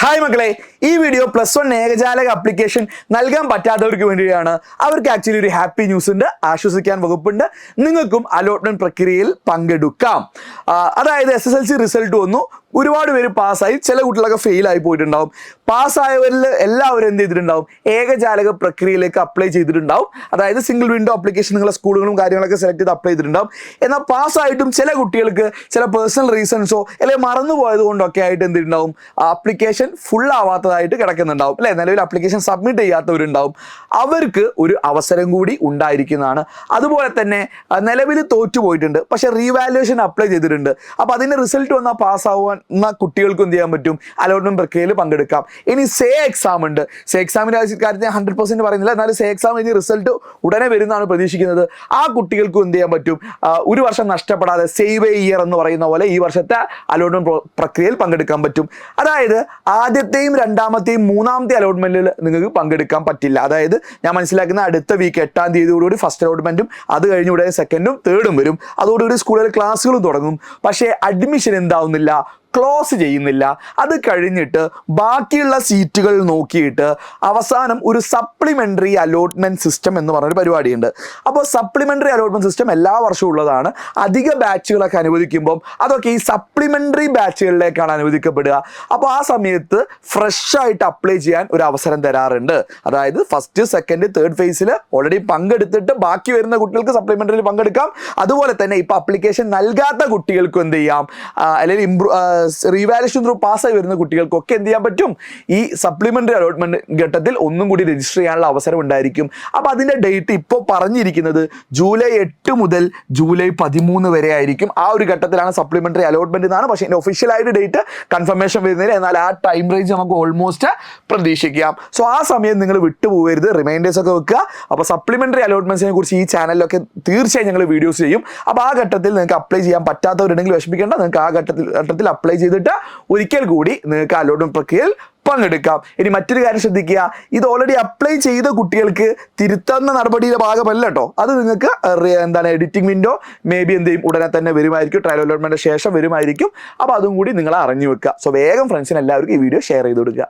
Hi മക്കളെ, ഈ video +1 ഏകജാലക ആപ്ലിക്കേഷൻ നൽകാൻ പറ്റാത്തവർക്ക് വേണ്ടിയാണ്. അവർക്ക് ആക്ച്വലി ഒരു ഹാപ്പി ന്യൂസ് ഉണ്ട്, ആശ്വസിക്കാൻ വകുപ്പുണ്ട്. നിങ്ങൾക്കും അലോട്ട്മെന്റ് പ്രക്രിയയിൽ പങ്കെടുക്കാം. അതായത് SSLC റിസൾട്ട് വന്നു, ഒരുപാട് പേര് പാസ്സായി, ചില കുട്ടികളൊക്കെ ഫെയിൽ ആയി പോയിട്ടുണ്ടാവും. പാസ്സായവരിൽ എല്ലാവരും എന്ത് ചെയ്തിട്ടുണ്ടാവും? ഏകജാലക പ്രക്രിയയിലേക്ക് അപ്ലൈ ചെയ്തിട്ടുണ്ടാവും. അതായത് സിംഗിൾ വിൻഡോ ആപ്ലിക്കേഷൻ നിങ്ങളെ സ്കൂളുകളും കാര്യങ്ങളൊക്കെ സെലക്ട് ചെയ്ത് അപ്ലൈ ചെയ്തിട്ടുണ്ടാവും. എന്നാൽ പാസ്സായിട്ടും ചില കുട്ടികൾക്ക് ചില പേഴ്സണൽ റീസൺസോ അല്ലെങ്കിൽ മറന്നുപോയത് കൊണ്ടൊക്കെ ആയിട്ട് എന്തിട്ടുണ്ടാവും? ആപ്ലിക്കേഷൻ ഫുൾ ആവാത്തതായിട്ട് കിടക്കുന്നുണ്ടാവും, അല്ലെ? നിലവിൽ ആപ്ലിക്കേഷൻ സബ്മിറ്റ് ചെയ്യാത്തവരുണ്ടാവും. അവർക്ക് ഒരു അവസരം കൂടി ഉണ്ടായിരിക്കുന്നതാണ്. അതുപോലെ തന്നെ നിലവിൽ തോറ്റുപോയിട്ടുണ്ട്, പക്ഷെ റീവാലുവേഷൻ അപ്ലൈ ചെയ്തിട്ടുണ്ട്. അപ്പോൾ അതിൻ്റെ റിസൾട്ട് വന്നാൽ പാസ്സാവാൻ കുട്ടികൾക്ക് എന്ത് ചെയ്യാൻ പറ്റും? അലോട്ട്മെന്റ് പ്രക്രിയയിൽ പങ്കെടുക്കാം. ഇനി സേ എക്സാം ഉണ്ട്. സേ എക്സാമിന്റെ കാര്യത്തിൽ 100% പറയുന്നില്ല, എന്നാലും സേ എക്സാം കഴിഞ്ഞ് റിസൾട്ട് ഉടനെ വരുന്നതാണ് പ്രതീക്ഷിക്കുന്നത്. ആ കുട്ടികൾക്കും എന്ത് ചെയ്യാൻ പറ്റും? ഒരു വർഷം നഷ്ടപ്പെടാതെ സേവ് എ ഇയർ എന്ന് പറയുന്ന പോലെ ഈ വർഷത്തെ അലോട്ട്മെന്റ് പ്രക്രിയയിൽ പങ്കെടുക്കാൻ പറ്റും. അതായത് ആദ്യത്തെയും രണ്ടാമത്തെയും മൂന്നാമത്തെ അലോട്ട്മെന്റിൽ നിങ്ങൾക്ക് പങ്കെടുക്കാൻ പറ്റില്ല. അതായത് ഞാൻ മനസ്സിലാക്കുന്ന അടുത്ത വീക്ക് 8-ാം തീയതിയോടുകൂടി ഫസ്റ്റ് അലോട്ട്മെന്റും അത് കഴിഞ്ഞ് ഉടനെ സെക്കൻഡും തേർഡും വരും. അതോടുകൂടി സ്കൂളിൽ ക്ലാസ്സുകളും തുടങ്ങും. പക്ഷേ അഡ്മിഷൻ എന്താവുന്നില്ല, ക്ലോസ് ചെയ്യുന്നില്ല. അത് കഴിഞ്ഞിട്ട് ബാക്കിയുള്ള സീറ്റുകൾ നോക്കിയിട്ട് അവസാനം ഒരു സപ്ലിമെൻ്ററി അലോട്ട്മെൻറ്റ് സിസ്റ്റം എന്ന് പറഞ്ഞൊരു പരിപാടിയുണ്ട്. അപ്പോൾ സപ്ലിമെൻ്ററി അലോട്ട്മെൻറ്റ് സിസ്റ്റം എല്ലാ വർഷവും ഉള്ളതാണ്. അധിക ബാച്ചുകളൊക്കെ അനുവദിക്കുമ്പം അതൊക്കെ ഈ സപ്ലിമെൻ്ററി ബാച്ചുകളിലേക്കാണ് അനുവദിക്കപ്പെടുക. അപ്പോൾ ആ സമയത്ത് ഫ്രഷായിട്ട് അപ്ലൈ ചെയ്യാൻ ഒരു അവസരം തരാറുണ്ട്. അതായത് ഫസ്റ്റ്, സെക്കൻഡ്, തേർഡ് ഫേസിൽ ഓൾറെഡി പങ്കെടുത്തിട്ട് ബാക്കി വരുന്ന കുട്ടികൾക്ക് സപ്ലിമെൻ്ററിയിൽ പങ്കെടുക്കാം. അതുപോലെ തന്നെ ഇപ്പോൾ അപ്ലിക്കേഷൻ നൽകാത്ത കുട്ടികൾക്കും എന്ത് ചെയ്യാം? അല്ലെങ്കിൽ റീവാലുവേഷൻ ത്രൂ പാസ്സായി വരുന്ന കുട്ടികൾക്കൊക്കെ എന്ത് ചെയ്യാൻ പറ്റും? ഈ സപ്ലിമെൻ്ററി അലോട്ട്മെന്റ് ഘട്ടത്തിൽ ഒന്നും കൂടി രജിസ്റ്റർ ചെയ്യാനുള്ള അവസരം ഉണ്ടായിരിക്കും. അപ്പോൾ അതിൻ്റെ ഡേറ്റ് ഇപ്പോൾ പറഞ്ഞിരിക്കുന്നത് ജൂലൈ 8 മുതൽ ജൂലൈ 13 വരെ ആയിരിക്കും. ആ ഒരു ഘട്ടത്തിലാണ് സപ്ലിമെൻ്ററി അലോട്ട്മെന്റ് എന്നാണ്. പക്ഷേ ഇതിൻ്റെ ഒഫീഷ്യലായിട്ട് ഡേറ്റ് കൺഫർമേഷൻ വരുന്നില്ല. എന്നാൽ ആ ടൈം റേഞ്ച് നമുക്ക് ഓൾമോസ്റ്റ് പ്രതീക്ഷിക്കാം. സോ ആ സമയം നിങ്ങൾ വിട്ടുപോകരുത്, റിമൈൻഡേഴ്സ് ഒക്കെ വെക്കുക. അപ്പോൾ സപ്ലിമെൻ്ററി അലോട്ട്മെന്റ്സിനെ കുറിച്ച് ഈ ചാനലിലൊക്കെ തീർച്ചയായും ഞങ്ങൾ വീഡിയോസ് ചെയ്യും. അപ്പോൾ ആ ഘട്ടത്തിൽ നിങ്ങൾക്ക് അപ്ലൈ ചെയ്യാൻ പറ്റാത്തവരുണ്ടെങ്കിൽ വിഷമിക്കേണ്ട. നിങ്ങൾക്ക് ആ ഘട്ടത്തിൽ അപ്ലൈ ചെയ്തിട്ട് ഒരിക്കൽ കൂടി നിങ്ങൾക്ക് അലോട്ട്മെന്റ് പ്രക്രിയയിൽ പങ്കെടുക്കാം. ഇനി മറ്റൊരു കാര്യം ശ്രദ്ധിക്കുക, ഇത് ഓൾറെഡി അപ്ലൈ ചെയ്ത കുട്ടികൾക്ക് തിരുത്തുന്ന നടപടിയുടെ ഭാഗമല്ല കേട്ടോ. അത് നിങ്ങൾക്ക് എഡിറ്റിംഗ് വിൻഡോ മേ ബി എന്ത് ചെയ്യും? ഉടനെ തന്നെ വരുമായിരിക്കും. ട്രയൽ അലോട്ട്മെന്റിന് ശേഷം വരുമായിരിക്കും. അപ്പോൾ അതും കൂടി നിങ്ങൾ അറിഞ്ഞു വെക്കുക. സോ വേഗം ഫ്രണ്ട്സിന് എല്ലാവർക്കും ഈ വീഡിയോ ഷെയർ ചെയ്ത് കൊടുക്കുക.